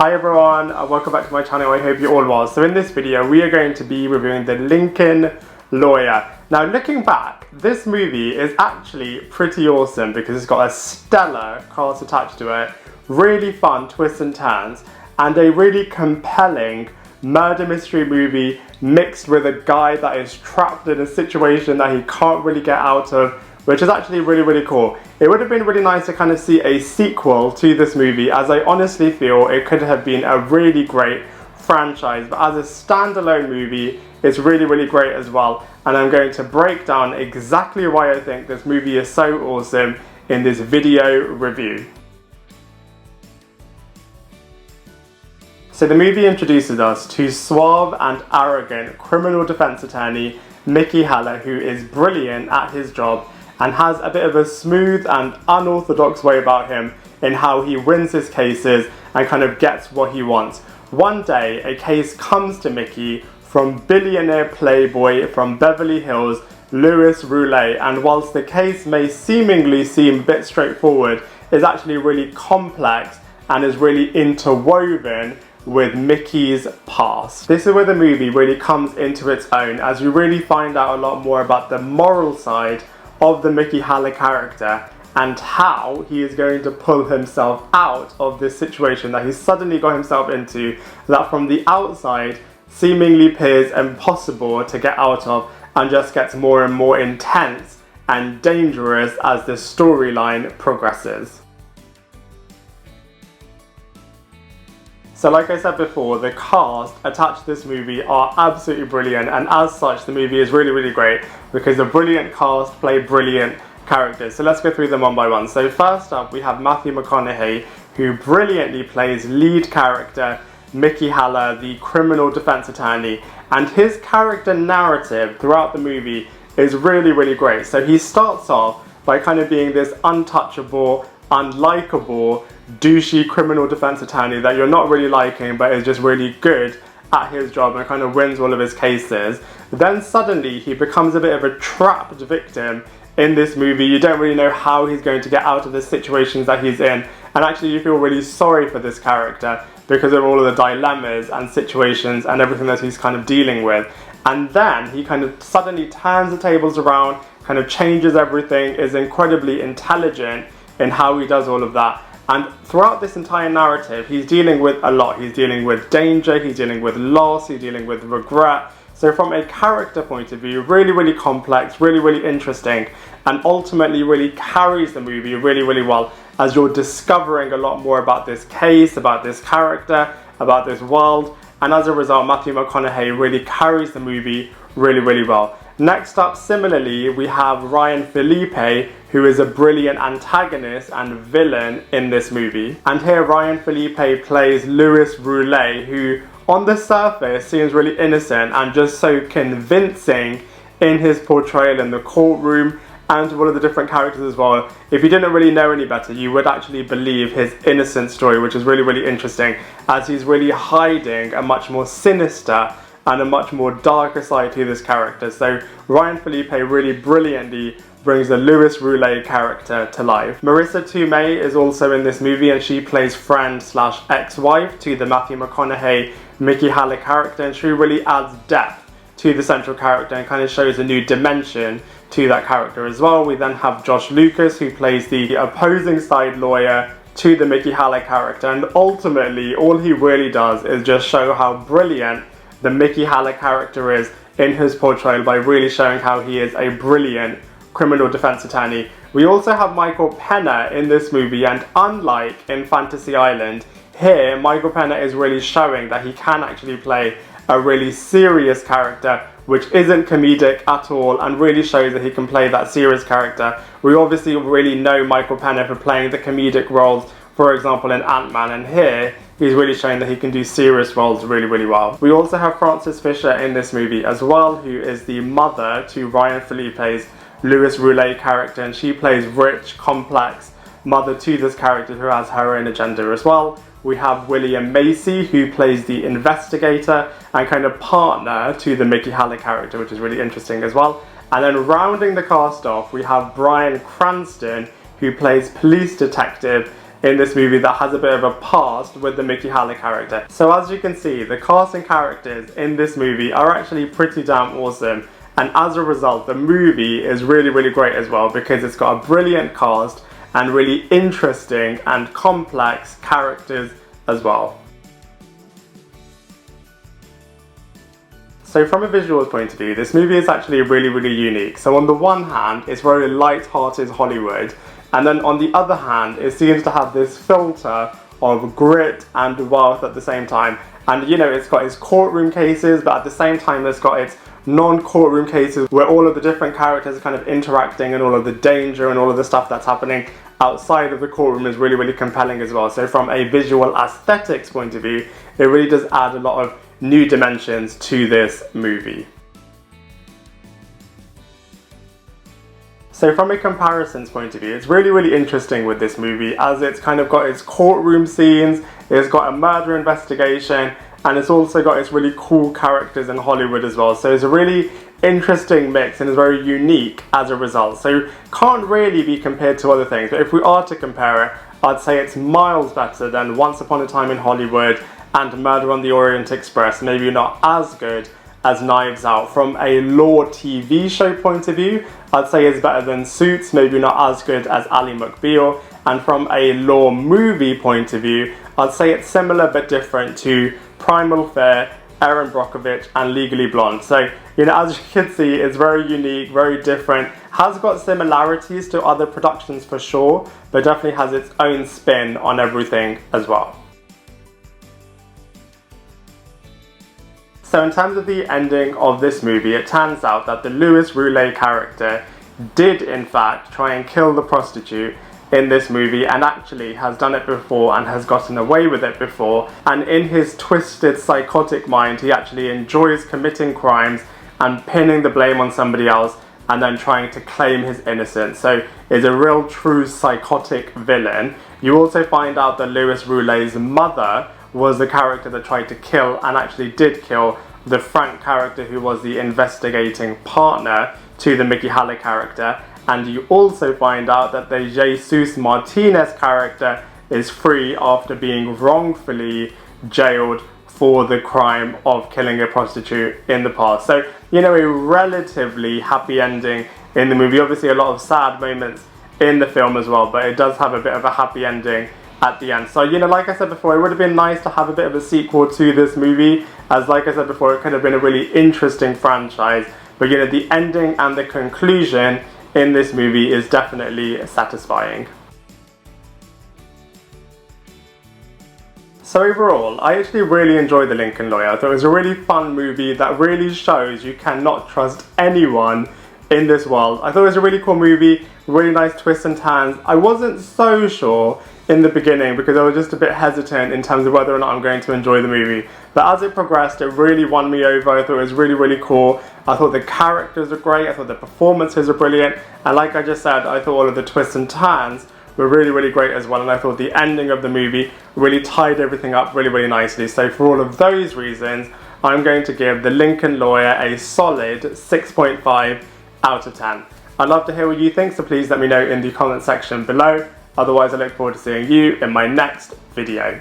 Hi everyone, welcome back to my channel. I hope you're all well. So in this video we are going to be reviewing The Lincoln Lawyer. Now looking back, this movie is actually pretty awesome because it's got a stellar cast attached to it, really fun twists and turns, and a really compelling murder mystery movie mixed with a guy that is trapped in a situation that he can't really get out of, which is actually really cool. It would have been really nice to kind of see a sequel to this movie, as I honestly feel it could have been a really great franchise, but as a standalone movie it's really great as well, and I'm going to break down exactly why I think this movie is so awesome in this video review. So the movie introduces us to suave and arrogant criminal defense attorney Michaela, who is brilliant at his job and has a bit of a smooth and unorthodox way about him in how he wins his cases and kind of gets what he wants. One day, a case comes to Mickey from billionaire playboy from Beverly Hills, Louis Roulet, and whilst the case may seemingly seem a bit straightforward, it's actually really complex and is really interwoven with Mickey's past. This is where the movie really comes into its own, as you really find out a lot more about the moral side of the Michaela character and how he is going to pull himself out of this situation that he suddenly got himself into, that from the outside seemingly appears impossible to get out of, and just gets more and more intense and dangerous as the storyline progresses. So like I said before, the cast attached to this movie are absolutely brilliant, and as such the movie is really great because the brilliant cast play brilliant characters. So let's go through them one by one. So first up we have Matthew McConaughey, who brilliantly plays lead character Michaela, the criminal defense attorney, and his character narrative throughout the movie is really great. So he starts off by kind of being this untouchable, unlikable, douchey criminal defense attorney that you're not really liking, but is just really good at his job and kind of wins all of his cases. Then suddenly he becomes a bit of a trapped victim in this movie. You don't really know how he's going to get out of the situations that he's in, and actually you feel really sorry for this character because of all of the dilemmas and situations and everything that he's kind of dealing with. And then he kind of suddenly turns the tables around, kind of changes everything, is incredibly intelligent in how he does all of that. And throughout this entire narrative, he's dealing with a lot. He's dealing with danger, he's dealing with loss, he's dealing with regret. So from a character point of view, really complex, really interesting, and ultimately really carries the movie really well, as you're discovering a lot more about this case, about this character, about this world, and as a result, Matthew McConaughey really carries the movie really well. Next up, similarly, we have Ryan Phillippe, who is a brilliant antagonist and villain in this movie. And here Ryan Phillippe plays Louis Roulet, who on the surface seems really innocent and just so convincing in his portrayal in the courtroom and to all of the different characters as well. If you didn't really know any better, you would actually believe his innocent story, which is really interesting, as he's really hiding a much more sinister and a much more darker side to this character. So Ryan Phillippe really brilliantly brings the Louis Roulet character to life. Marisa Tomei is also in this movie, and she plays friend / ex-wife to the Matthew McConaughey Michaela character, and she really adds depth to the central character and kind of shows a new dimension to that character as well. We then have Josh Lucas, who plays the opposing side lawyer to the Michaela character, and ultimately all he really does is just show how brilliant the Michaela character is in his portrayal by really showing how he is a brilliant criminal defense attorney. We also have Michael Pena in this movie, and unlike in Fantasy Island, here Michael Pena is really showing that he can actually play a really serious character which isn't comedic at all, and really shows that he can play that serious character. We obviously really know Michael Pena for playing the comedic roles, for example in Ant-Man, and here he's really showing that he can do serious roles really well. We also have Frances Fisher in this movie as well, who is the mother to Ryan Phillippe's Louis Roulet character, and she plays rich, complex mother to this character who has her own agenda as well. We have William Macy, who plays the investigator and kind of partner to the Michaela character, which is really interesting as well. And then rounding the cast off, we have Bryan Cranston, who plays police detective in this movie that has a bit of a past with the Michaela character. So as you can see, the cast and characters in this movie are actually pretty damn awesome, and as a result the movie is really, really great as well, because it's got a brilliant cast and really interesting and complex characters as well. So from a visual point of view, this movie is actually really, really unique. So on the one hand, it's very light-hearted Hollywood, and then on the other hand, it seems to have this filter of grit and wealth at the same time. And you know, it's got its courtroom cases, but at the same time it's got its non-courtroom cases where all of the different characters are kind of interacting, and all of the danger and all of the stuff that's happening outside of the courtroom is really, really compelling as well. So from a visual aesthetics point of view, it really does add a lot of new dimensions to this movie. So from a comparisons point of view, it's really, really interesting with this movie, as it's kind of got its courtroom scenes, it's got a murder investigation, and it's also got its really cool characters in Hollywood as well. So it's a really interesting mix and is very unique as a result. So can't really be compared to other things, but if we are to compare it, I'd say it's miles better than Once Upon a Time in Hollywood and Murder on the Orient Express. Maybe not as good as Knives Out. From a law TV show point of view, I'd say it's better than Suits, maybe not as good as Ally McBeal. And from a law movie point of view, I'd say it's similar but different to Primal Fear, Erin Brockovich and Legally Blonde. So, you know, as you can see, it's very unique, very different, has got similarities to other productions for sure, but definitely has its own spin on everything as well. So in terms of the ending of this movie, it turns out that the Louis Roulet character did in fact try and kill the prostitute in this movie, and actually has done it before and has gotten away with it before, and in his twisted psychotic mind he actually enjoys committing crimes and pinning the blame on somebody else and then trying to claim his innocence. So is a real true psychotic villain. You also find out that Louis Roulet's mother was the character that tried to kill and actually did kill the Frank character, who was the investigating partner to the Michaela character. And you also find out that the Jesus Martinez character is free after being wrongfully jailed for the crime of killing a prostitute in the past. So, you know, a relatively happy ending in the movie. Obviously a lot of sad moments in the film as well, but it does have a bit of a happy ending at the end. So, you know, like I said before, it would have been nice to have a bit of a sequel to this movie, as like I said before, it could have been a really interesting franchise. But, you know, the ending and the conclusion in this movie is definitely satisfying. So overall, I actually really enjoyed The Lincoln Lawyer. I thought it was a really fun movie that really shows you cannot trust anyone in this world. I thought it was a really cool movie, really nice twists and turns. I wasn't so sure in the beginning because I was just a bit hesitant in terms of whether or not I'm going to enjoy the movie. But as it progressed, it really won me over. I thought it was really, really cool. I thought the characters were great. I thought the performances were brilliant. And like I just said, I thought all of the twists and turns were really, really great as well. And I thought the ending of the movie really tied everything up really, really nicely. So for all of those reasons, I'm going to give The Lincoln Lawyer a solid 6.5 out of 10. I'd love to hear what you think, so please let me know in the comment section below. Otherwise, I look forward to seeing you in my next video.